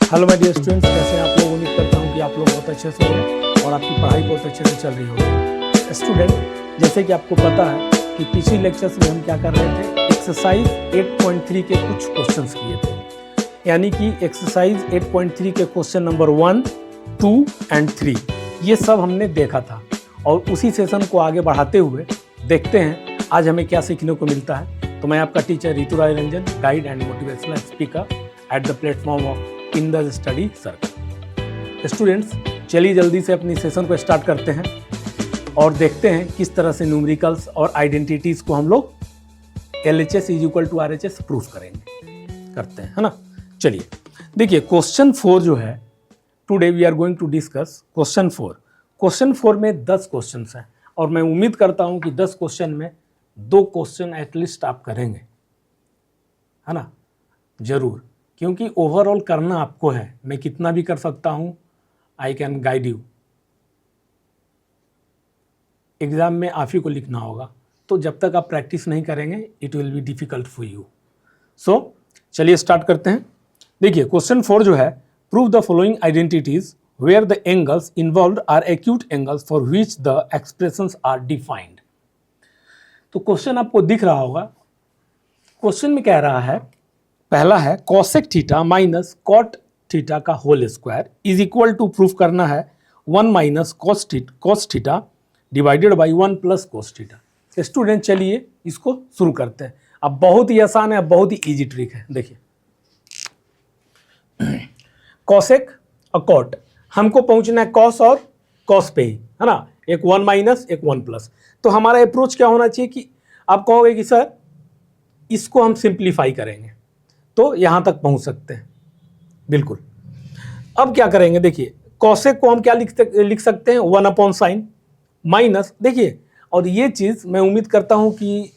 Hello my dear students, कैसे हैं आप लोग। उम्मीद करता हूं कि आप लोग बहुत अच्छे से होंगे और आपकी पढ़ाई बहुत अच्छे से चल रही होगी। स्टूडेंट, जैसे कि आपको पता है कि पिछले लेक्चर्स में हम क्या कर रहे थे, एक्सरसाइज 8.3 के कुछ क्वेश्चंस किए थे। यानी कि एक्सरसाइज 8.3 के क्वेश्चन नंबर 1, 2 एंड 3 ये सब हमने देखा था। और उसी सेशन को आगे बढ़ाते हुए देखते हैं आज हमें क्या सीखने को मिलता है। तो मैं आपका teacher Ritu Rai Ranjan, guide and motivational speaker at the platform of in the study circle. Students, चलिए जल्दी से अपनी सेशन को स्टार्ट करते हैं और देखते हैं किस तरह से न्यूमेरिकल्स और आइडेंटिटीज को हम लोग LHS = RHS प्रूफ करते हैं, है ना। चलिए देखिए, क्वेश्चन 4 जो है, today we are going to discuss question 4। Question 4 में 10 क्वेश्चन हैं और मैं उम्मीद करता हूं कि 10 क्वेश्चन में 2 क्वेश्चन एटलीस्ट आप करेंगे, है ना, जरूर। क्योंकि ओवरऑल करना आपको है, मैं कितना भी कर सकता हूं, I can guide you. Exam में आप ही को लिखना होगा, तो जब तक आप प्रैक्टिस नहीं करेंगे it will be difficult for you. So चलिए स्टार्ट करते हैं। देखिए क्वेश्चन 4 जो है, prove the following identities where the angles involved are acute angles for which the expressions are defined. तो क्वेश्चन आपको दिख रहा होगा। क्वेश्चन में कह रहा है, पहला है cosec theta minus cot theta का whole square is equal to, proof करना है 1 minus cos theta divided by 1 plus cos theta. Student चलिए इसको शुरू करते हैं। अब बहुत ही आसान है, अब बहुत ही इजी ट्रिक है। देखिए कॉसेक और कॉट, हमको पहुंचना है कॉस और कॉस पे ही, है ना। एक 1 माइनस एक 1 प्लस। तो हमारा अप्रोच क्या होना चाहिए कि आप कहोगे कि सर इसको हम सिंप्लीफाई करेंगे तो यहां तक पहुंच सकते हैं, बिल्कुल। अब क्या करेंगे, देखिए कॉसेक को हम क्या लिख सकते हैं, 1/sin माइनस। देखिए, और ये चीज़ मैं उम्मीद करता हूं कि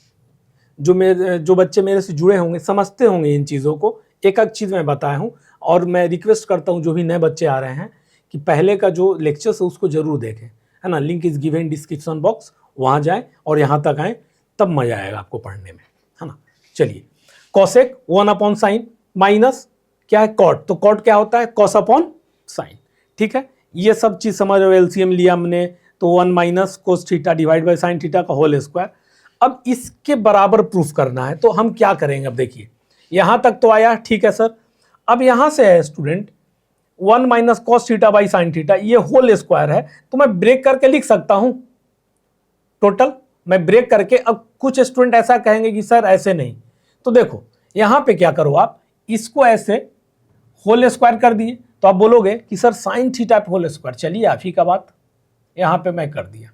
जो बच्चे मेरे से जुड़े होंगे समझते होंगे इन चीज़ों को। एक एक चीज़ मैं बताया हूं और मैं रिक्वेस्ट करता हूं जो भी नए बच्चे आ रहे हैं कि पहले का जो लेक्चर्स है उसको जरूर देखें, है ना। Link is given description box, वहाँ जाएँ और यहाँ तक आएँ, तब मजा आएगा आपको पढ़ने में, है ना। चलिए, कॉसेक 1/sin माइनस क्या है, कॉट। तो कॉट क्या होता है, कॉस अपॉन साइन, ठीक है। ये सब चीज़ समझ रहे हो, एलसीएम लिया हमने, तो 1 minus cos theta divide by sine theta का होल स्क्वायर। अब इसके बराबर प्रूफ करना है, तो हम क्या करेंगे। अब देखिए यहाँ तक तो आया, ठीक है सर। अब यहाँ से है student 1 minus cos theta by sine theta, ये होल स्क्वायर है, तो मैं ब्रेक करके लिख सकता हूँ टोटल। मैं ब्रेक करके, अब कुछ स्टूडेंट ऐसा कहेंगे कि सर ऐसे नहीं, तो देखो यहां पे क्या करो, आप इसको ऐसे होल स्क्वायर कर दिए तो आप बोलोगे कि सर साइन थीटा पे होल स्क्वायर। चलिए आप ही का बात, यहां पे मैं कर दिया,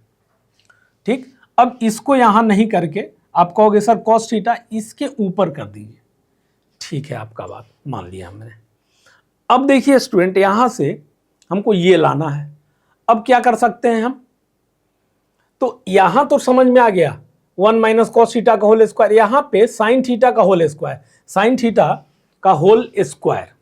ठीक। अब इसको यहां नहीं करके आप कहोगे सर कॉस थीटा इसके ऊपर कर दीजिए, ठीक है, आपका बात मान लिया हमने। अब देखिए स्टूडेंट, यहां से हमको ये लाना है। अब क्या कर सकते हैं हम, तो यहां तो समझ में आ गया 1 माइनस कॉस थीटा का होल स्क्वायर, यहां पे साइन थीटा का होल स्क्वायर, साइन थीटा का होल स्क्वायर।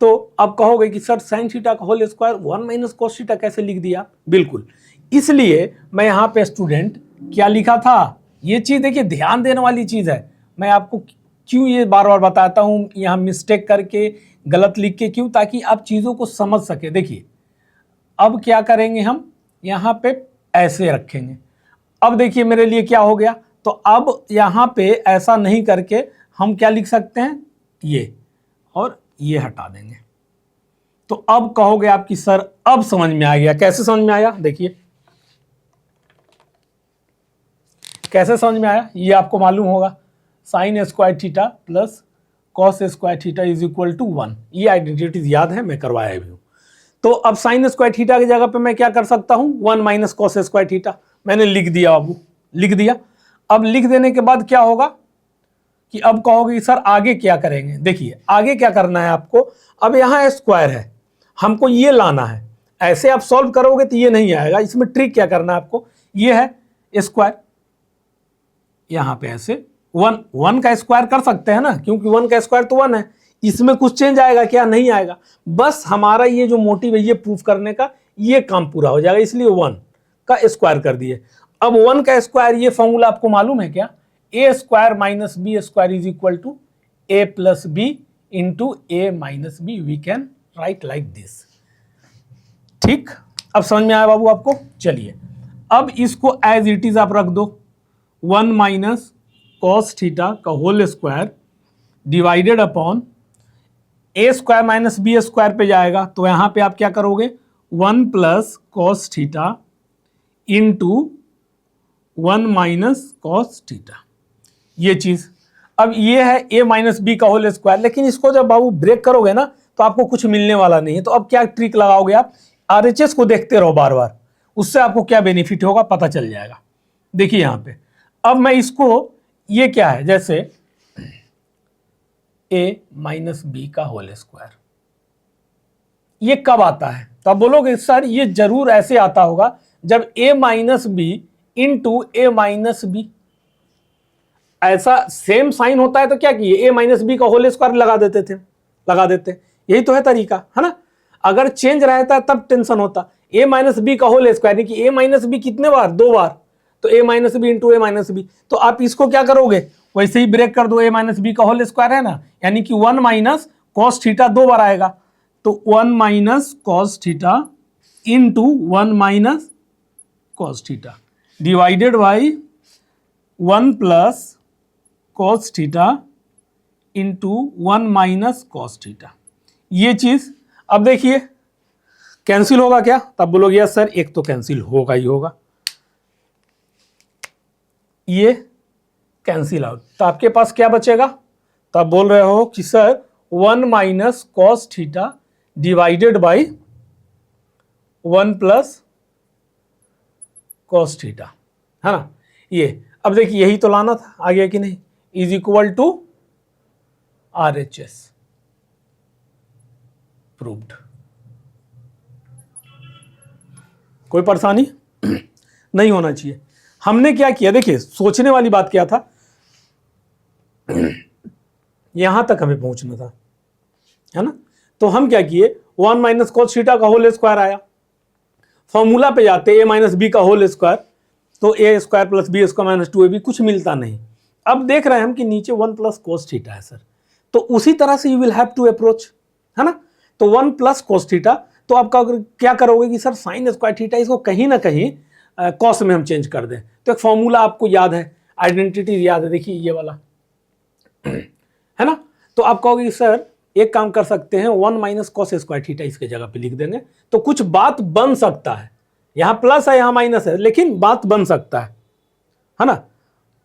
तो अब कहोगे कि सर साइन थीटा का whole square 1 minus cos theta कैसे लिख दिया, बिल्कुल। इसलिए मैं यहां पे स्टूडेंट क्या लिखा था, ये चीज देखिए ध्यान देने वाली चीज है। मैं आपको क्यों ये बार बार बताता हूं, यहां मिस्टेक करके गलत लिख के क्यों, ताकि आप चीजों को समझ सके। देखिए अब क्या करेंगे, हम यहां पे ऐसे रखेंगे। अब देखिए मेरे लिए क्या हो गया, तो अब यहां पे ऐसा नहीं करके हम क्या लिख सकते हैं, ये और ये हटा देंगे। तो अब कहोगे आप कि सर अब समझ में आ गया। कैसे समझ में आया, देखिए कैसे समझ में आया, ये आपको मालूम होगा, sine square theta plus cos square theta is equal to 1। ये आइडेंटिटीज याद है, मैं करवाया भी हूं। तो अब साइन स्क्वायर थीटा की जगह पे मैं क्या कर सकता हूं, 1 माइनस कॉस स्क्वायर थीटा। मैंने लिख दिया बाबू, लिख दिया। अब लिख देने के बाद क्या होगा कि अब कहोगे सर आगे क्या करेंगे। देखिए आगे क्या करना है आपको, अब यहां स्क्वायर है, हमको ये लाना है। ऐसे आप सॉल्व करोगे तो ये नहीं आएगा, इसमें ट्रिक क्या करना है आपको, ये है स्क्वायर, यहां पे ऐसे 1 का स्क्वायर कर सकते हैं ना, क्योंकि 1 का स्क्वायर तो 1 है। इसमें कुछ चेंज आएगा क्या, नहीं आएगा। बस हमारा ये जो मोटिव है ये प्रूफ करने का, ये काम पूरा हो जाएगा, इसलिए 1 का स्क्वायर कर दिए। अब 1 का स्क्वायर, ये फॉर्मूला आपको मालूम है क्या, a² - b² is equal to a + b into a minus b, we can write like this. ठीक, अब समझ में आया बाबू आपको? चलिए अब इसको एज इट इज आप रख दो, 1 माइनस कॉस थीटा का होल स्क्वायर डिवाइडेड अपॉन ए स्क्वायर माइनस बी स्क्वायर पे जाएगा, तो यहां पे आप क्या करोगे, 1 plus cos theta into 1 minus cos theta, ये चीज। अब ये है ए माइनस बी का होल स्क्वायर, लेकिन इसको जब बाबू ब्रेक करोगे ना तो आपको कुछ मिलने वाला नहीं है। तो अब क्या ट्रिक लगाओगे आप, आरएचएस को देखते रहो बार बार, उससे आपको क्या बेनिफिट होगा पता चल जाएगा। देखिए यहां पे अब मैं इसको, ये क्या है, जैसे ए माइनस बी का होल स्क्वायर, ये कब आता है? तो आप बोलोगे सर ये जरूर ऐसे आता होगा जब ए minus B into a minus B, ऐसा सेम साइन होता है तो क्या किए, ए माइनस बी का होल स्क्वायर लगा देते, यही तो है तरीका, है ना। अगर चेंज रहता है तब टेंशन होता। ए माइनस बी का होल स्क्वायर, यानी कि ए माइनस बी कितने बार, 2 बार, तो ए minus B into a minus B. तो आप इसको क्या करोगे, वैसे ही ब्रेक कर दो, ए माइनस बी का होल स्क्वायर है ना, यानी कि 1 माइनस कॉस थीटा 2 बार आएगा, तो 1 minus cos theta into 1 minus cos theta divided by 1 plus cos theta into 1 minus cos theta, ये चीज। अब देखिए कैंसिल होगा क्या, तब बोलोगे यस सर एक तो कैंसिल होगा ही होगा, ये कैंसिल आउट, तो आपके पास क्या बचेगा, तो आप बोल रहे हो कि sir 1 minus cos theta divided by 1 plus cos theta, है ना। ये अब देखिए यही तो लाना था, आ गया कि नहीं, is equal to RHS, proved. कोई परेशानी नहीं होना चाहिए। हमने क्या किया, देखिए सोचने वाली बात क्या था, यहां तक हमें पहुंचना था, है ना। तो हम क्या किए, 1 माइनस कॉस थीटा का होल स्क्वायर आया, फॉर्मूला पे जाते ए माइनस बी का होल स्क्वायर, तो A square plus B square minus 2ab कुछ मिलता नहीं। अब देख रहे हैं हम कि नीचे 1 प्लस कॉस थीटा है सर, तो उसी तरह से you will have to approach, है ना। तो 1 प्लस कॉस थीटा, तो आप क्या करोगे कि सर साइन स्क्वायर थीटा, इसको कहीं ना कहीं कॉस में हम चेंज कर दें। तो एक फॉर्मूला आपको याद है, आइडेंटिटी याद है, देखिए ये वाला, है ना। तो आप कहोगे कि सर एक काम कर सकते हैं, 1 माइनस कॉस स्क्वायर थीटा इसके जगह पे लिख देंगे, तो कुछ बात बन सकता है। यहां प्लस है यहां माइनस है, लेकिन बात बन सकता है ना।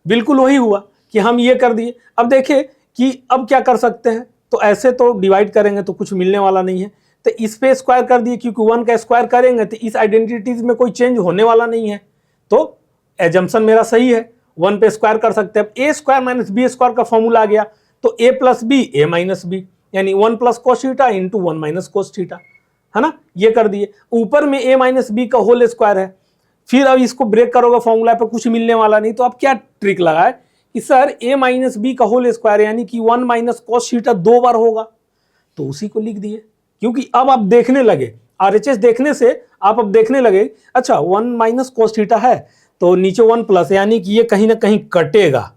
बिल्कुल वही हुआ कि हम ये कर दिए। अब देखिए कि अब क्या कर सकते हैं, तो ऐसे तो डिवाइड करेंगे तो कुछ मिलने वाला नहीं है, तो इस पे स्क्वायर कर दिए, क्योंकि 1 का स्क्वायर करेंगे तो इस आइडेंटिटीज में कोई चेंज होने वाला नहीं है, तो एजम्पशन मेरा सही है, 1 पे स्क्वायर कर सकते हैं। अब ए स्क्वायर माइनस बी स्क्वायर का फॉर्मूला आ गया, तो ए प्लस बी ए माइनस बी, यानी 1 plus cos theta into 1 minus cos theta, है ना। ये कर दिए, ऊपर में ए माइनस बी का होल स्क्वायर है, फिर अब इसको ब्रेक करोगे फॉर्मूला पे कुछ मिलने वाला नहीं, तो आप क्या ट्रिक लगाए कि सर ए माइनस बी का होल स्क्वायर यानी कि 1 माइनस कॉस थीटा 2 बार होगा, तो उसी को लिख दिए। क्योंकि अब आप देखने लगे, आरएचएस देखने से आप अब देखने लगे, अच्छा 1 माइनस कॉस थीटा है तो नीचे 1 प्लस, यानी कि ये कहीं ना कहीं कटेगा,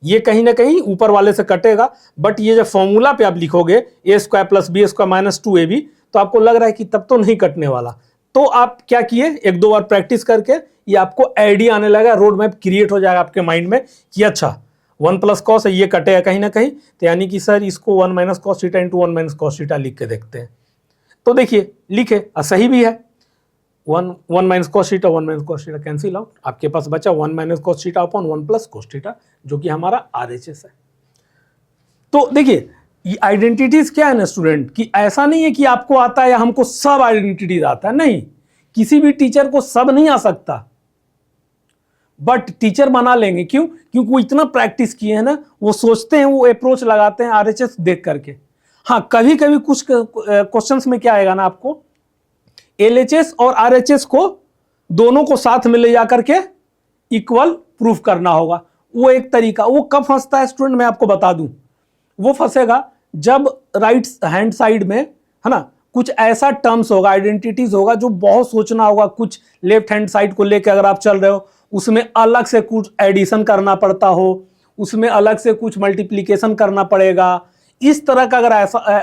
ये कहीं ना कहीं ऊपर वाले से कटेगा। बट ये जब फॉर्मूला पे आप लिखोगे A square plus B square minus 2ab, तो आपको लग रहा है कि तब तो नहीं कटने वाला। तो आप क्या किए, 1-2 बार प्रैक्टिस करके ये आपको आइडिया आने लगा, रोड मैप क्रिएट हो जाएगा आपके माइंड में कि अच्छा 1 प्लस कॉस है, ये कटेगा कहीं ना कहीं, तो यानी कि सर इसको 1 minus cos theta into 1 minus cos theta लिख के देखते हैं। तो देखिए लिखे, सही भी है, 1 minus cos theta 1 minus cos theta cancel out, आपके पास बचा 1 minus cos theta upon 1 plus cos theta, जो कि हमारा आरएचएस है। तो देखिए ये आइडेंटिटीज क्या है ना स्टूडेंट, कि ऐसा नहीं है कि आपको आता है या हमको सब आइडेंटिटीज आता है, नहीं, किसी भी टीचर को सब नहीं आ सकता, बट टीचर बना लेंगे। क्यों? क्योंकि वो इतना प्रैक्टिस किए हैं ना, वो सोचते हैं, वो अप्रोच लगाते हैं आरएचएस देख करके। हाँ, कभी कभी कुछ क्वेश्चंस में क्या आएगा ना, आपको एलएचएस और आरएचएस को दोनों को साथ में ले जाकर के इक्वल प्रूफ करना होगा। वो एक तरीका, वो कब फंसता है स्टूडेंट, मैं आपको बता दूं, वो फंसेगा जब राइट हैंड साइड में, है ना, कुछ ऐसा टर्म्स होगा, आइडेंटिटीज होगा जो बहुत सोचना होगा। कुछ लेफ्ट हैंड साइड को लेकर अगर आप चल रहे हो, उसमें अलग से कुछ एडिशन करना पड़ता हो, उसमें अलग से कुछ मल्टीप्लीकेशन करना पड़ेगा, इस तरह का अगर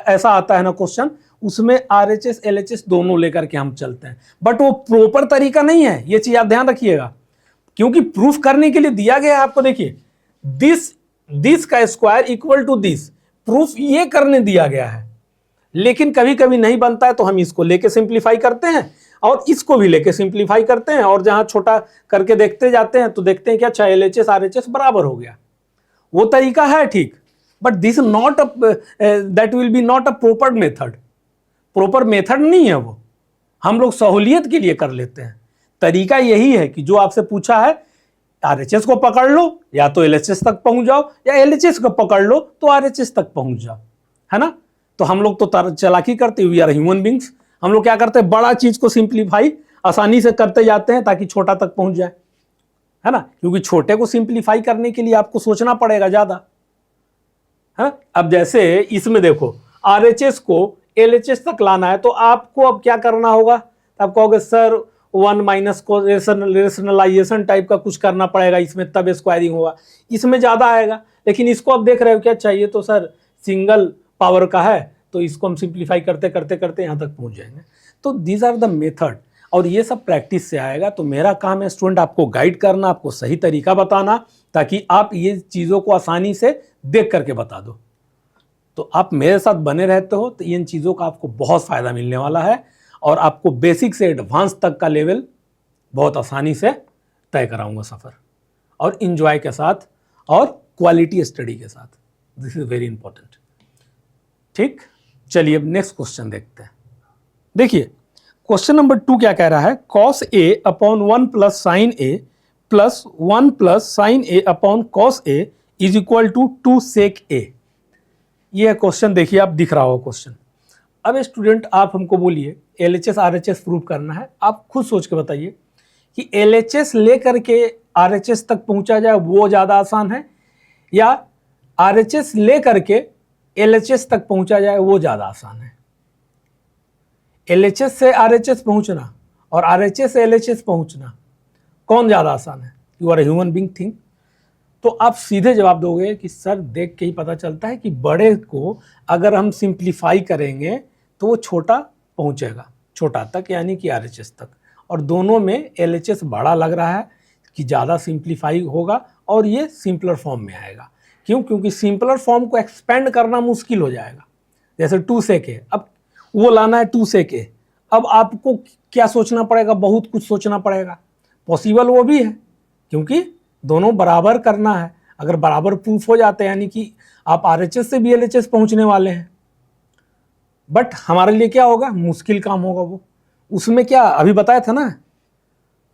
ऐसा आता है ना क्वेश्चन, उसमें RHS LHS दोनों लेकर के हम चलते हैं, बट वो प्रॉपर तरीका नहीं है, ये चीज आप ध्यान रखिएगा, क्योंकि प्रूफ करने के लिए दिया गया है आपको। देखिए दिस का square equal to this, proof ये करने दिया गया है, लेकिन कभी कभी नहीं बनता है तो हम इसको लेके सिंप्लीफाई करते हैं और इसको भी लेके सिंप्लीफाई करते हैं, और जहां छोटा करके देखते जाते हैं तो देखते हैं कि अच्छा LHS RHS बराबर हो गया। वो तरीका है ठीक, but this not that will be not a proper method. Proper method नहीं है वो, हम लोग सहूलियत के लिए कर लेते हैं। तरीका यही है कि जो आपसे पूछा है RHS को पकड़ लो या तो LHS तक पहुंच जाओ, या LHS को पकड़ लो तो RHS तक पहुंच जाओ, है ना। तो हम लोग तो चालाकी करते, वी आर ह्यूमन बींग्स, हम लोग क्या करते हैं, बड़ा चीज को सिंप्लीफाई आसानी से करते जाते हैं ताकि छोटा तक पहुंच जाए, है ना, क्योंकि छोटे को सिंप्लीफाई करने के लिए आपको सोचना पड़ेगा ज्यादा, है। अब जैसे इसमें देखो RHS को LHS तक लाना है, तो आपको अब क्या करना होगा, आप कहोगे सर 1 माइनस को रेशनलाइजेशन टाइप का कुछ करना पड़ेगा इसमें, तब स्क्वायरिंग होगा, इसमें ज्यादा आएगा। लेकिन इसको आप देख रहे हो क्या चाहिए, तो सर सिंगल पावर का है, तो इसको हम सिंप्लीफाई करते करते करते यहाँ तक पहुँच जाएंगे। तो दीज आर द मेथड, और ये सब प्रैक्टिस से आएगा। तो मेरा काम है स्टूडेंट आपको गाइड करना, आपको सही तरीका बताना, ताकि आप ये चीज़ों को आसानी से देख करके बता दो। तो आप मेरे साथ बने रहते हो तो इन चीज़ों का आपको बहुत फ़ायदा मिलने वाला है, और आपको बेसिक से एडवांस तक का लेवल बहुत आसानी से तय कराऊंगा सफ़र, और इंजॉय के साथ और क्वालिटी स्टडी के साथ। This is very important. ठीक, चलिए अब नेक्स्ट क्वेश्चन देखते हैं। देखिए क्वेश्चन नंबर 2 क्या कह रहा है, cos A upon 1 plus sine A plus 1 plus sine A upon cos A is equal to 2 sec A। ये क्वेश्चन देखिए, आप दिख रहा हो क्वेश्चन। अब स्टूडेंट आप हमको बोलिए LHS RHS प्रूव करना है, आप खुद सोच के बताइए कि LHS ले करके RHS तक पहुंचा जाए वो ज़्यादा आसान है, या RHS ले करके LHS तक पहुंचा जाए वो ज़्यादा आसान है। LHS से RHS पहुंचना और RHS से LHS पहुंचना कौन ज़्यादा आसान है? You are a human being think. तो आप सीधे जवाब दोगे कि सर देख के ही पता चलता है कि बड़े को अगर हम सिंप्लीफाई करेंगे तो वो छोटा पहुंचेगा, छोटा तक यानी कि RHS तक, और दोनों में LHS बड़ा लग रहा है कि ज़्यादा सिंप्लीफाई होगा और ये सिंपलर फॉर्म में आएगा। क्यों? क्योंकि सिंपलर फॉर्म को एक्सपेंड करना मुश्किल हो जाएगा। जैसे 2 sec A, अब वो लाना है 2 sec A, अब आपको क्या सोचना पड़ेगा, बहुत कुछ सोचना पड़ेगा। पॉसिबल वो भी है क्योंकि दोनों बराबर करना है, अगर बराबर प्रूफ हो जाते हैं यानी कि आप RHS से भी LHS पहुंचने वाले हैं, बट हमारे लिए क्या होगा, मुश्किल काम होगा वो। उसमें क्या अभी बताया था ना,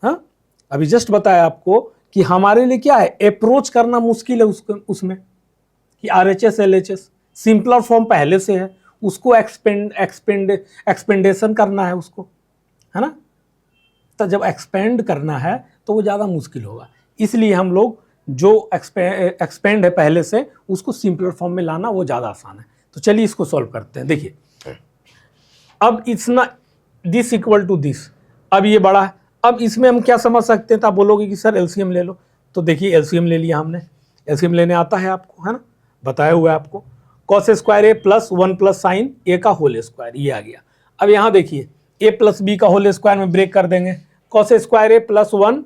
हाँ अभी जस्ट बताया आपको कि हमारे लिए क्या है, अप्रोच करना मुश्किल है उसमें कि RHS LHS सिंपलर फॉर्म पहले से है, उसको एक्सपेंडेशन करना है उसको, है ना। तो जब एक्सपेंड करना है तो वो ज़्यादा मुश्किल होगा, इसलिए हम लोग जो एक्सपेंड है पहले से उसको सिंपलर फॉर्म में लाना वो ज़्यादा आसान है। तो चलिए इसको सॉल्व करते हैं। देखिए अब इतना दिस इक्वल टू दिस, अब ये बड़ा है, अब इसमें हम क्या समझ सकते हैं, तो आप बोलोगे कि सर एलसीएम ले लो। तो देखिए एलसीएम ले लिया हमने, एलसीएम लेने आता है आपको, है ना, बताया हुआ है आपको। Cos square A plus 1 plus sine A का होल स्क्वायर, ये आ गया। अब यहाँ देखिए ए प्लस बी का होल स्क्वायर में ब्रेक कर देंगे, cos square A plus 1,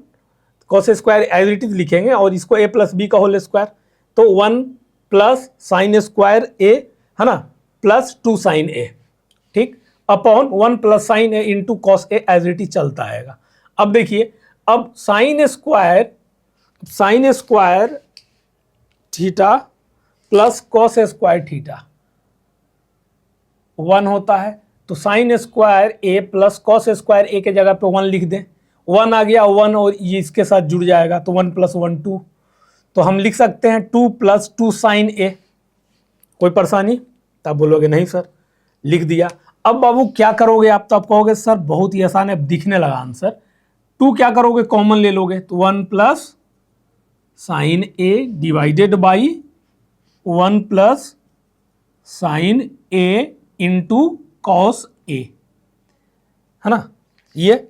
cos square as it is लिखेंगे और इसको ए प्लस बी का होल स्क्वायर, तो 1 प्लस साइन स्क्वायर ए, है ना, प्लस 2 साइन ए, ठीक, upon 1 plus sine A into cos A as it is चलता आएगा। अब देखिए अब sine square theta plus cos square theta 1 होता है, तो sine square A plus cos square A के जगह पे 1 लिख दें, 1 आ गया, 1 और ये इसके साथ जुड़ जाएगा, तो 1 प्लस 1 2, तो हम लिख सकते हैं 2 प्लस 2 साइन ए। कोई परेशानी? तब बोलोगे नहीं सर, लिख दिया। अब बाबू क्या करोगे आप, तो आप कहोगे सर बहुत ही आसान है, अब दिखने लगा आंसर। 2 क्या करोगे, कॉमन ले लोगे, तो 1 plus sine A divided by 1 plus sine A into cos A, है ना। ये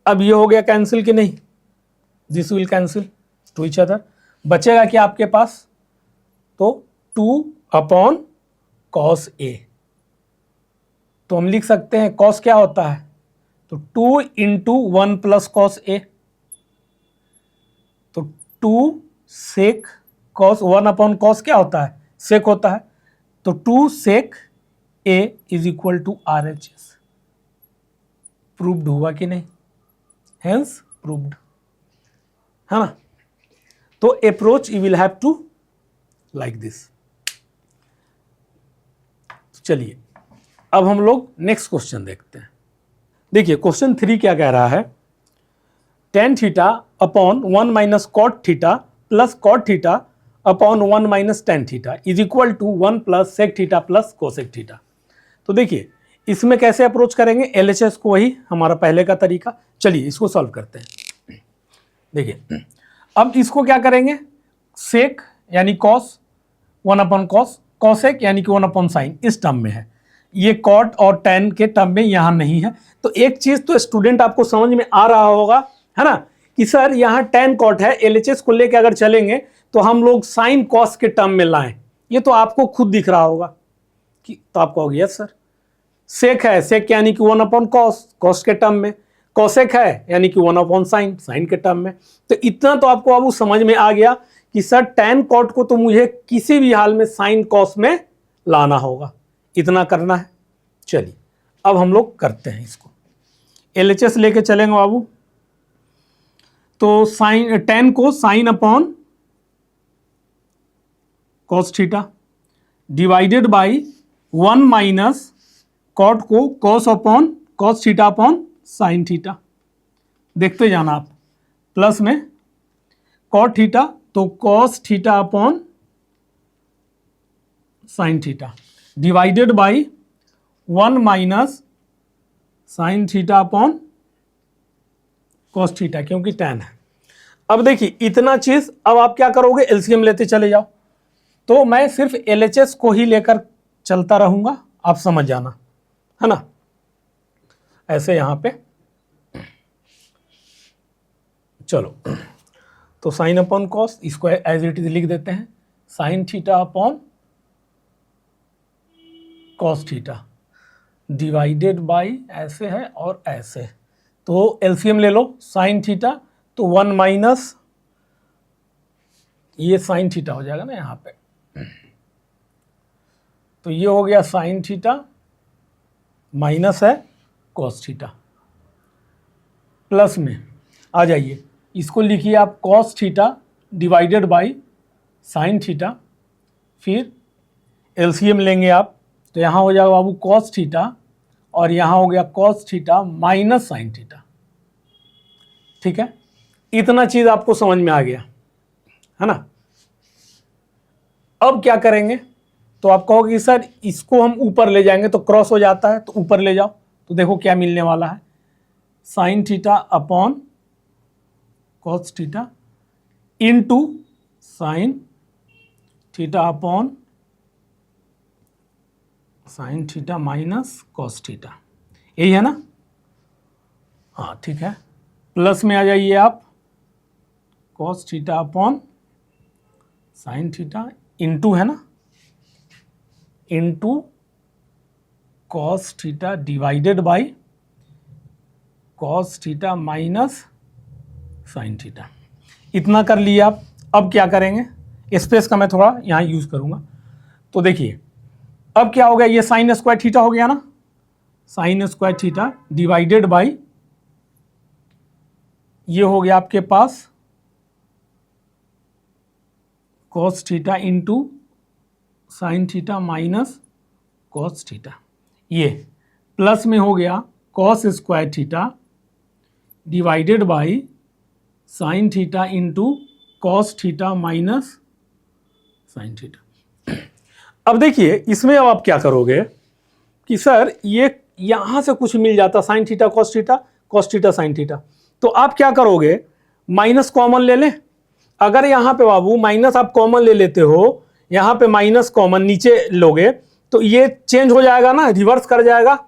अब ये हो गया कैंसिल कि नहीं, this will cancel two each other, बचेगा क्या आपके पास, तो 2 अपॉन कॉस ए। तो हम लिख सकते हैं कॉस क्या होता है, तो 2 इंटू 1 प्लस कॉस ए, तो 2 सेक कॉस 1 अपॉन कॉस क्या होता है, सेक होता है, तो 2 sec A is equal to R H S. Proved हुआ कि नहीं, हेंस प्रूव्ड, है ना। तो approach you will have to like this. चलिए अब हम लोग नेक्स्ट क्वेश्चन देखते हैं। देखिए क्वेश्चन 3 क्या कह रहा है, tan theta upon 1 minus cot theta plus cot theta upon 1 minus tan theta is equal to 1 plus sec theta plus cosec theta. तो देखिए इसमें कैसे अप्रोच करेंगे, LHS को, वही हमारा पहले का तरीका। चलिए इसको सॉल्व करते हैं। देखिए अब इसको क्या करेंगे, सेक यानी कॉस 1 अपॉन कॉस, कॉसेक यानी कि 1 अपॉन साइन इस टर्म में है, ये कॉट और टैन के टर्म में यहाँ नहीं है। तो एक चीज तो स्टूडेंट आपको समझ में आ रहा होगा, है ना, कि सर यहाँ टैन कॉट है, LHS को लेके अगर चलेंगे तो हम लोग साइन कॉस के टर्म में लाएं, ये तो आपको खुद दिख रहा होगा कि, तो आप कहोगे यस सर। सेक है, सेक यानी कि 1 अपॉन कॉस, कॉस के टर्म में, कॉसेक है यानी कि 1 अपॉन साइन, साइन के टर्म में। तो इतना तो आपको अब समझ में आ गया कि सर टैन कॉट को तो मुझे किसी भी हाल में साइन कॉस में लाना होगा, इतना करना है। चलिए अब हम लोग करते हैं इसको, LHS लेके चलेंगे बाबू। तो साइन टैन को sine upon cos theta divided by 1 minus cot को cos upon cos theta upon sine theta, देखते जाना आप, प्लस में कॉट थीटा तो cos theta upon sine theta divided by 1 minus sine theta upon cos theta, क्योंकि tan है। अब देखिए इतना चीज, अब आप क्या करोगे, एलसीएम लेते चले जाओ। तो मैं सिर्फ LHS को ही लेकर चलता रहूंगा, आप समझ जाना, है ना। ऐसे यहां पे चलो, तो साइन अपॉन कॉस, इसको एज इट इज लिख देते हैं, sign theta upon cos theta divided by, ऐसे है और ऐसे, तो एलसीएम ले लो, साइन थीटा तो 1 माइनस ये साइन थीटा हो जाएगा ना यहाँ पे, तो ये हो गया साइन थीटा माइनस है कॉस थीटा, प्लस में आ जाइए, इसको लिखिए आप cos theta divided by sine theta, फिर एलसीएम लेंगे आप, तो यहाँ हो जाएगा बाबू कॉस थीटा और यहाँ हो गया cos theta minus sine theta. ठीक है, इतना चीज आपको समझ में आ गया, है ना। अब क्या करेंगे, तो आप कहोगे कि सर इसको हम ऊपर ले जाएंगे तो क्रॉस हो जाता है, तो ऊपर ले जाओ, तो देखो क्या मिलने वाला है, sign theta upon cos theta into sine theta upon sine theta minus cos theta, यही है ना। हाँ ठीक है, प्लस में आ जाइए आप, cos theta upon sine theta into, है ना, into cos theta divided by cos theta minus sine theta, इतना कर लिए आप। अब क्या करेंगे, स्पेस का मैं थोड़ा यहाँ यूज करूंगा, तो देखिए अब क्या हो गया, ये साइन स्क्वायर थीटा हो गया ना, sine square theta divided by ये हो गया आपके पास cos theta into sine theta minus cos theta, ये प्लस में हो गया cos square theta divided by sine theta into cos theta minus sine theta. अब देखिए इसमें अब आप क्या करोगे कि सर ये यहां से कुछ मिल जाता, sign theta cos theta sine theta, तो आप क्या करोगे, माइनस कॉमन ले लें। अगर यहां पे बाबू माइनस आप कॉमन ले लेते हो, यहां पे माइनस कॉमन नीचे लोगे तो ये चेंज हो जाएगा ना, रिवर्स कर जाएगा,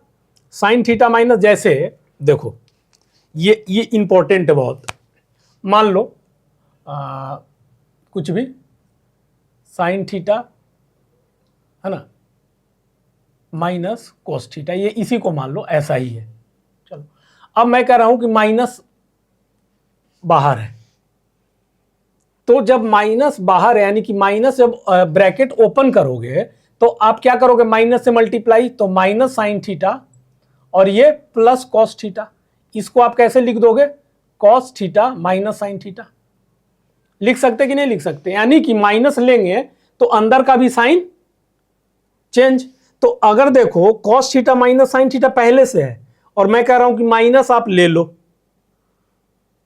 साइन थीटा माइनस, जैसे देखो ये इंपॉर्टेंट है बहुत, मान लो कुछ भी साइन थीटा, है ना, माइनस कॉस थीटा, ये इसी को मान लो ऐसा ही है। चलो अब मैं कह रहा हूं कि माइनस बाहर है, तो जब माइनस बाहर है यानी कि माइनस जब ब्रैकेट ओपन करोगे तो आप क्या करोगे, माइनस से मल्टीप्लाई, तो माइनस साइन थीटा और ये प्लस कॉस थीटा। इसको आप कैसे लिख दोगे, cos theta minus sine theta लिख सकते कि नहीं लिख सकते, यानी कि माइनस लेंगे तो अंदर का भी साइन चेंज। तो अगर देखो cos theta minus sine theta पहले से है और मैं कह रहा हूं कि माइनस आप ले लो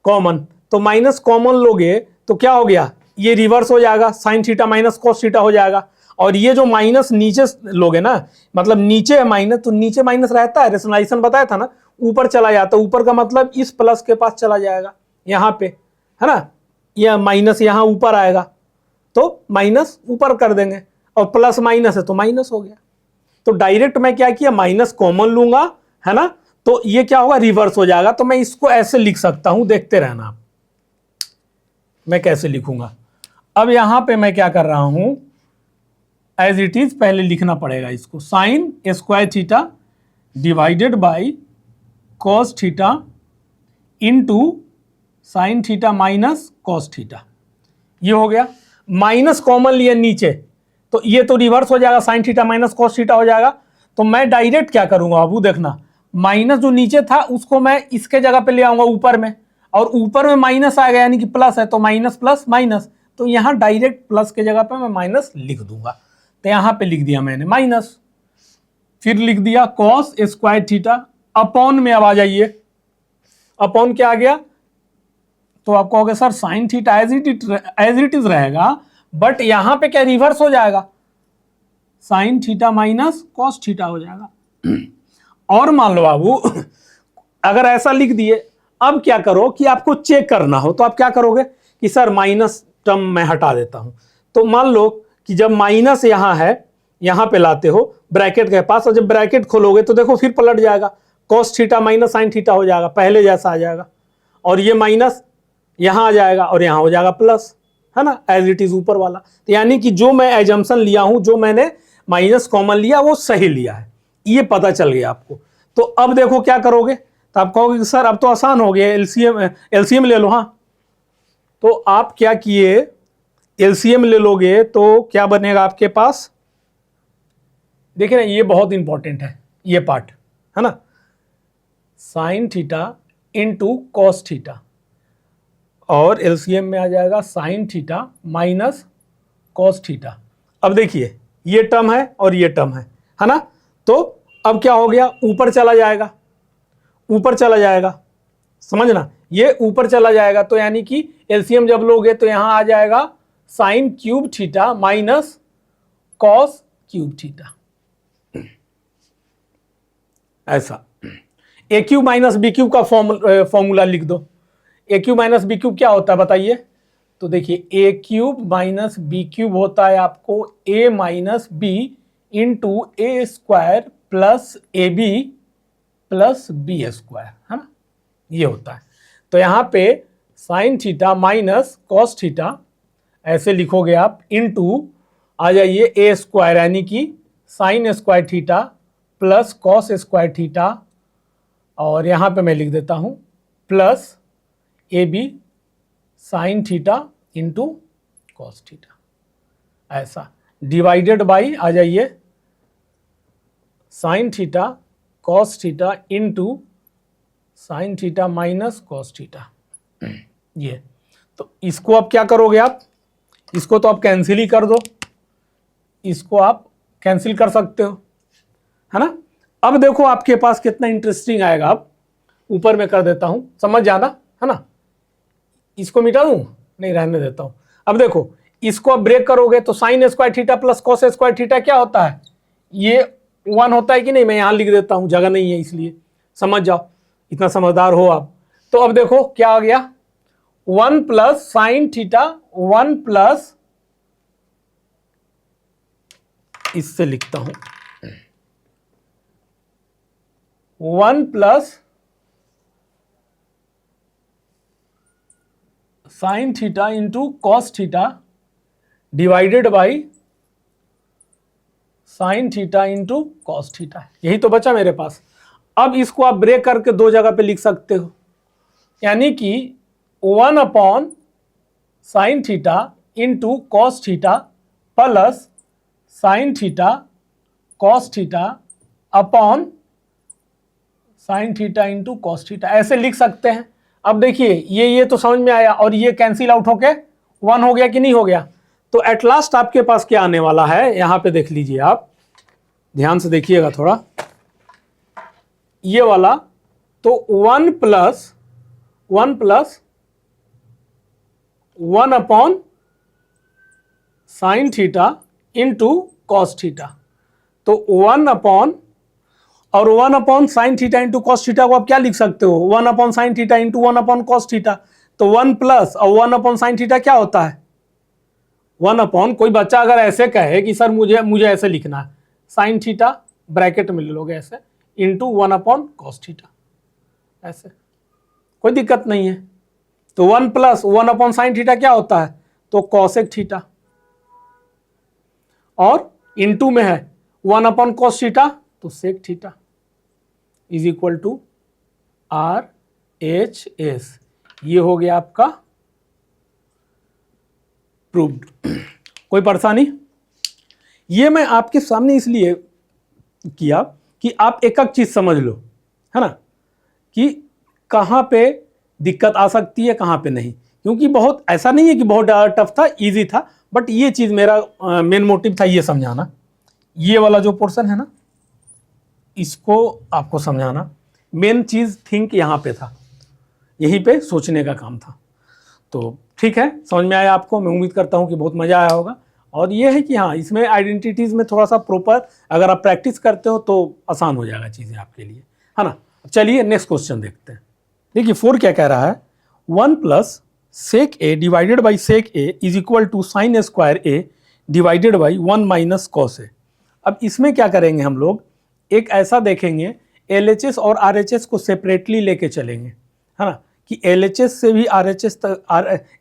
कॉमन, तो माइनस कॉमन लोगे तो क्या हो गया, ये रिवर्स हो जाएगा, sine theta minus cos theta हो जाएगा। और ये जो माइनस नीचे लोगे ना, मतलब नीचे है माइनस, तो नीचे माइनस रहता है, रेशनलाइजेशन बताया था ना, ऊपर चला जाता है, ऊपर का मतलब इस प्लस के पास चला जाएगा यहां पे, है ना, यह माइनस यहां ऊपर आएगा तो माइनस ऊपर कर देंगे, और प्लस माइनस है तो माइनस हो गया। तो डायरेक्ट मैं क्या किया, माइनस कॉमन लूंगा, है ना, तो ये क्या होगा, रिवर्स हो जाएगा। तो मैं इसको ऐसे लिख सकता हूं, देखते रहना आप मैं कैसे लिखूंगा। अब यहां पे मैं क्या कर रहा हूं, एज इट इज पहले लिखना पड़ेगा इसको, sign square theta divided by cos theta into sine theta minus cos theta, ये हो गया। माइनस कॉमन लिया नीचे तो ये तो रिवर्स हो जाएगा, sine theta minus cos theta हो जाएगा। तो मैं डायरेक्ट क्या करूंगा बाबू, देखना, माइनस जो नीचे था उसको मैं इसके जगह पे ले आऊंगा ऊपर में, और ऊपर में माइनस आएगा यानी कि प्लस है, तो माइनस प्लस माइनस, तो यहां डायरेक्ट प्लस के जगह पे मैं माइनस लिख दूंगा। तो यहां पे लिख दिया मैंने माइनस, फिर लिख दिया कॉस स्क्वायर थीटा अपॉन में, अब आ जाइए अपॉन क्या आ गया, तो आप कहोगे sir sine theta as it is रहेगा, बट यहां पे क्या रिवर्स हो जाएगा, sine theta minus cos theta हो जाएगा। और मान लो बाबू अगर ऐसा लिख दिए, अब क्या करो कि आपको चेक करना हो तो आप क्या करोगे कि सर माइनस टर्म मैं हटा देता हूं। तो मान लो कि जब माइनस यहां है, यहां पे लाते हो ब्रैकेट के पास, और जब ब्रैकेट खोलोगे तो देखो फिर पलट जाएगा, cos theta minus sine theta हो जाएगा, पहले जैसा आ जाएगा, और ये माइनस यहां आ जाएगा और यहां हो जाएगा प्लस, है ना, एज इट इज ऊपर वाला। तो यानी कि जो मैं एजम्पशन लिया हूं, जो मैंने माइनस कॉमन लिया वो सही लिया है, ये पता चल गया आपको। तो अब देखो क्या करोगे, तो आप कहोगे कि सर अब तो आसान हो गया, एलसीएम ले लो। हाँ, तो आप क्या किए, एलसीएम ले लोगे तो क्या बनेगा आपके पास, देखिए ना ये बहुत इंपॉर्टेंट है ये पार्ट, है ना, sign theta into cos theta, और एलसीएम में आ जाएगा sine theta minus cos theta. अब देखिए ये टर्म है और ये टर्म है ना, तो अब क्या हो गया, ऊपर चला जाएगा, ऊपर चला जाएगा, समझना, ये ऊपर चला जाएगा, तो यानी कि एलसीएम जब लोगे तो यहां आ जाएगा sine cube theta minus cos cube theta, ऐसा। A cube minus B cube का फॉर्मूला लिख दो। A cube minus B cube क्या होता है बताइए, तो देखिए A cube minus B cube होता है आपको A minus B into A square plus A B plus B square, है ना, ये होता है। तो यहां पे sine theta minus cos theta ऐसे लिखोगे आप, इंटू आ जाइए ए स्क्वायर यानी कि sine square theta plus cos square theta, और यहां पे मैं लिख देता हूं plus A B sine theta into cos theta, ऐसा, डिवाइडेड बाई आ जाइए sine theta cos theta into sine theta minus cos theta, ये। तो इसको अब क्या करोगे आप, इसको तो आप कैंसिल ही कर दो, इसको आप कैंसिल कर सकते हो, है ना। अब देखो आपके पास कितना इंटरेस्टिंग आएगा, अब ऊपर में कर देता हूं, समझ जाना, है ना, इसको मिटा दूं, नहीं रहने देता हूं। अब देखो इसको अब ब्रेक करोगे तो sine square theta plus cos square theta क्या होता है, ये 1 होता है कि नहीं, मैं यहां लिख देता हूं, जगह नहीं है इसलिए, समझ जाओ, इतना समझदार हो आप। तो अब देखो क्या आ गया, 1 प्लस साइन थीटा, 1 प्लस, इससे लिखता हूं 1 plus sign theta into cos theta divided by sine theta into cos theta, यही तो बचा मेरे पास। अब इसको आप ब्रेक करके दो जगह पे लिख सकते हो, यानी कि 1 upon sine theta into cos theta plus sign theta cos theta upon sine theta into cos theta, ऐसे लिख सकते हैं। अब देखिए ये तो समझ में आया, और ये कैंसिल आउट होके 1 हो गया कि नहीं हो गया। तो एट लास्ट आपके पास क्या आने वाला है, यहां पे देख लीजिए, आप ध्यान से देखिएगा थोड़ा, ये वाला तो 1 plus 1 upon sine theta into cos theta, तो 1 अपॉन और 1 upon sine theta into cos theta को आप क्या लिख सकते हो, 1 upon sine theta into 1 upon cos theta, तो 1 प्लस और 1 अपॉन साइन थीटा क्या होता है 1 अपॉन, कोई बच्चा अगर ऐसे कहे कि सर मुझे ऐसे लिखना है, साइन थीटा ब्रैकेट में ले लोगे ऐसे इंटू 1 अपॉन कॉस थीटा, ऐसे कोई दिक्कत नहीं है। तो 1 प्लस 1 अपॉन साइन थीटा क्या होता है, तो कॉसेक थीटा, और इंटू में है 1 अपॉन कॉस थीटा तो sec theta is equal to RHS। ये हो गया आपका प्रूव्ड। कोई परेशानी? ये मैं आपके सामने इसलिए किया कि आप एक एक चीज समझ लो, है ना, कि कहाँ पे दिक्कत आ सकती है कहाँ पे नहीं, क्योंकि बहुत ऐसा नहीं है कि बहुत टफ था, इजी था, बट ये चीज मेरा मेन मोटिव था ये समझाना। ये वाला जो पोर्शन है ना, इसको आपको समझाना, मेन चीज थिंक यहाँ पे था, यहीं पे सोचने का काम था। तो ठीक है, समझ में आया आपको, मैं उम्मीद करता हूँ कि बहुत मज़ा आया होगा। और ये है कि हाँ, इसमें आइडेंटिटीज़ में थोड़ा सा प्रॉपर अगर आप प्रैक्टिस करते हो तो आसान हो जाएगा चीज़ें आपके लिए, है ना। चलिए नेक्स्ट क्वेश्चन देखते हैं। देखिए 4 क्या कह रहा है, 1 plus sec A divided by sec A is equal to sine square A divided by 1 minus cos A. अब इसमें क्या करेंगे हम लोग, एक ऐसा देखेंगे LHS और RHS को सेपरेटली लेके चलेंगे, है ना, कि LHS से भी RHS तक,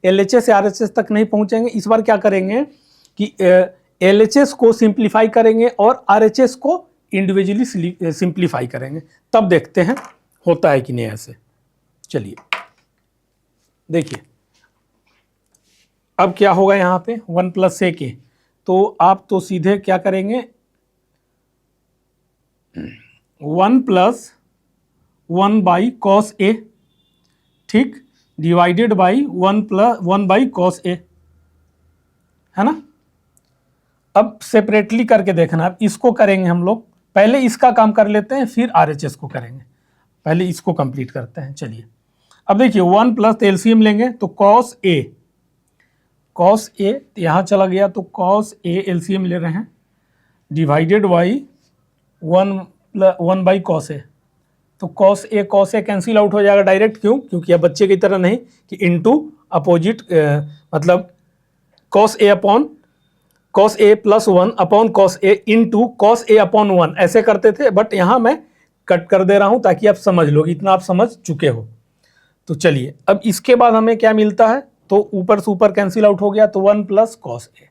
LHS से RHS तक नहीं पहुंचेंगे। इस बार क्या करेंगे कि LHS को सिंप्लीफाई करेंगे और RHS को इंडिविजुअली सिंप्लीफाई करेंगे, तब देखते हैं होता है कि नहीं ऐसे। चलिए देखिए अब क्या होगा यहाँ पे 1 प्लस सेक ए, तो आप तो सीधे क्या करेंगे 1 प्लस 1 बाई कॉस ए, ठीक, divided by 1 plus 1 by cos A, है ना। अब सेपरेटली करके देखना, अब इसको करेंगे हम लोग, पहले इसका काम कर लेते हैं फिर RHS को करेंगे, पहले इसको कंप्लीट करते हैं। चलिए अब देखिए 1 प्लस एलसीएम लेंगे तो कॉस ए यहाँ चला गया, तो कॉस ए एलसीएम ले रहे हैं, divided by 1 by cos A, तो कॉस ए कैंसिल आउट हो जाएगा डायरेक्ट, क्यों, क्योंकि अब बच्चे की तरह नहीं कि इनटू अपोजिट, मतलब cos A plus 1 upon cos A into cos A upon 1 ऐसे करते थे, बट यहाँ मैं कट कर दे रहा हूँ ताकि आप समझ लो, इतना आप समझ चुके हो। तो चलिए अब इसके बाद हमें क्या मिलता है, तो ऊपर से ऊपर कैंसिल आउट हो गया, तो 1 प्लस कॉस ए,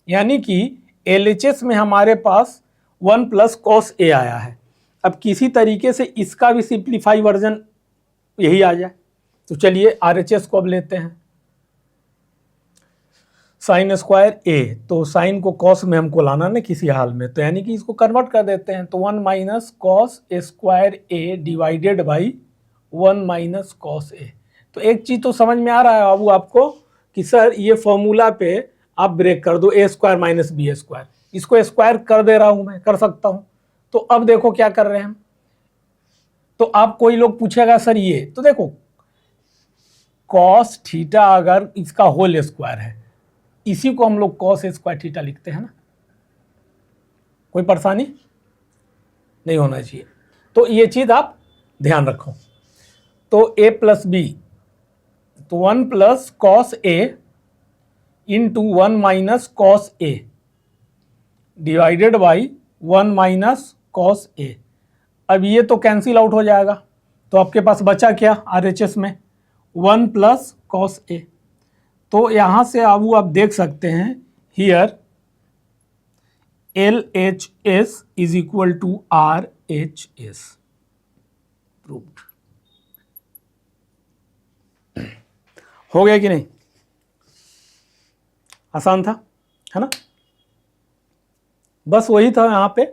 यानी कि LHS में हमारे पास 1 प्लस कॉस ए आया है। अब किसी तरीके से इसका भी सिंप्लीफाई वर्जन यही आ जाए, तो चलिए RHS को अब लेते हैं, साइन स्क्वायर ए, तो साइन को कॉस में हमको लाना ना किसी हाल में, तो यानी कि इसको कन्वर्ट कर देते हैं, तो 1 minus cos square A divided by 1 minus cos A. तो एक चीज़ तो समझ में आ रहा है बाबू आपको कि सर ये फॉर्मूला पे आप ब्रेक कर दो, ए स्क्वायर माइनस बी स्क्वायर, इसको स्क्वायर कर दे रहा हूँ मैं, कर सकता हूँ। तो अब देखो क्या कर रहे हैं हम, तो आप कोई लोग पूछेगा सर ये, तो देखो कॉस थीटा अगर इसका होल स्क्वायर है, इसी को हम लोग कॉस स्क्वायर थीटा लिखते हैं ना, कोई परेशानी नहीं होना चाहिए, तो ये चीज़ आप ध्यान रखो। तो ए प्लस बी, तो 1 plus cos A into 1 minus cos A divided by 1 minus cos A. अब ये तो कैंसिल आउट हो जाएगा, तो आपके पास बचा क्या RHS में 1 प्लस कॉस ए। तो यहाँ से अब आप देख सकते हैं here LHS is equal to RHS। Proved. हो गया कि नहीं? आसान था, है ना? बस वही था यहाँ पे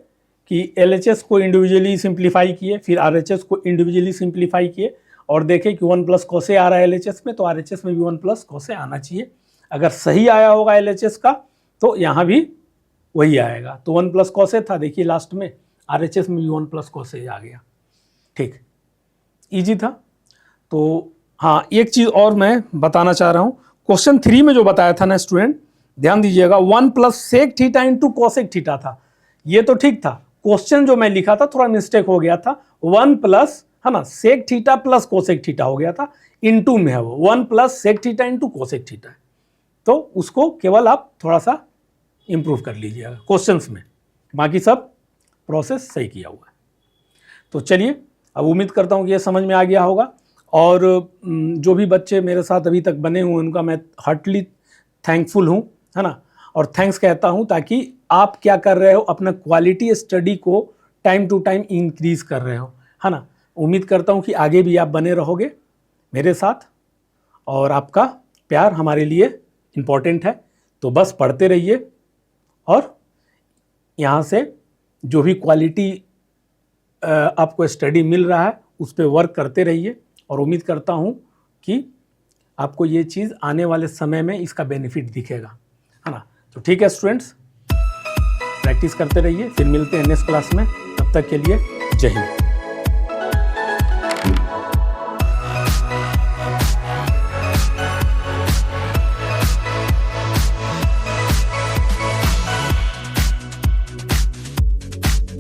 कि LHS को इंडिविजुअली सिंप्लीफाई किए, फिर RHS को इंडिविजुअली सिंप्लीफाई किए और देखे कि 1 प्लस कॉसे आ रहा है LHS में, तो RHS में भी 1 प्लस कॉसे आना चाहिए। अगर सही आया होगा LHS का तो यहाँ भी वही आएगा। तो 1 प्लस कॉसे था, देखिए लास्ट में RHS में भी 1 प्लस कॉसे आ गया। ठीक, इजी था। तो हाँ, एक चीज़ और मैं बताना चाह रहा हूँ, क्वेश्चन 3 में जो बताया था ना स्टूडेंट, ध्यान दीजिएगा, 1 plus sec theta into cosec theta था। ये तो ठीक था, क्वेश्चन जो मैं लिखा था थोड़ा मिस्टेक हो गया था। 1 प्लस, है ना, sec theta plus cosec theta हो गया था, इनटू में है वो 1 plus sec theta into cosec theta. तो उसको केवल आप थोड़ा सा इंप्रूव कर लीजिएगा क्वेश्चंस में, बाकी सब प्रोसेस सही किया हुआ है। तो चलिए, अब उम्मीद करता हूँ कि ये समझ में आ गया होगा। और जो भी बच्चे मेरे साथ अभी तक बने हुए उनका मैं हार्टली थैंकफुल हूँ, है ना, और थैंक्स कहता हूँ, ताकि आप क्या कर रहे हो, अपना क्वालिटी स्टडी को टाइम टू टाइम इंक्रीज कर रहे हो, है ना। उम्मीद करता हूँ कि आगे भी आप बने रहोगे मेरे साथ, और आपका प्यार हमारे लिए इम्पोर्टेंट है। तो बस पढ़ते रहिए और यहाँ से जो भी क्वालिटी आपको स्टडी मिल रहा है उस पर वर्क करते रहिए, और उम्मीद करता हूँ कि आपको ये चीज़ आने वाले समय में इसका बेनिफिट दिखेगा, है ना। तो ठीक है स्टूडेंट्स, प्रैक्टिस करते रहिए, फिर मिलते हैं नेक्स्ट क्लास में। तब तक के लिए जय हिंद।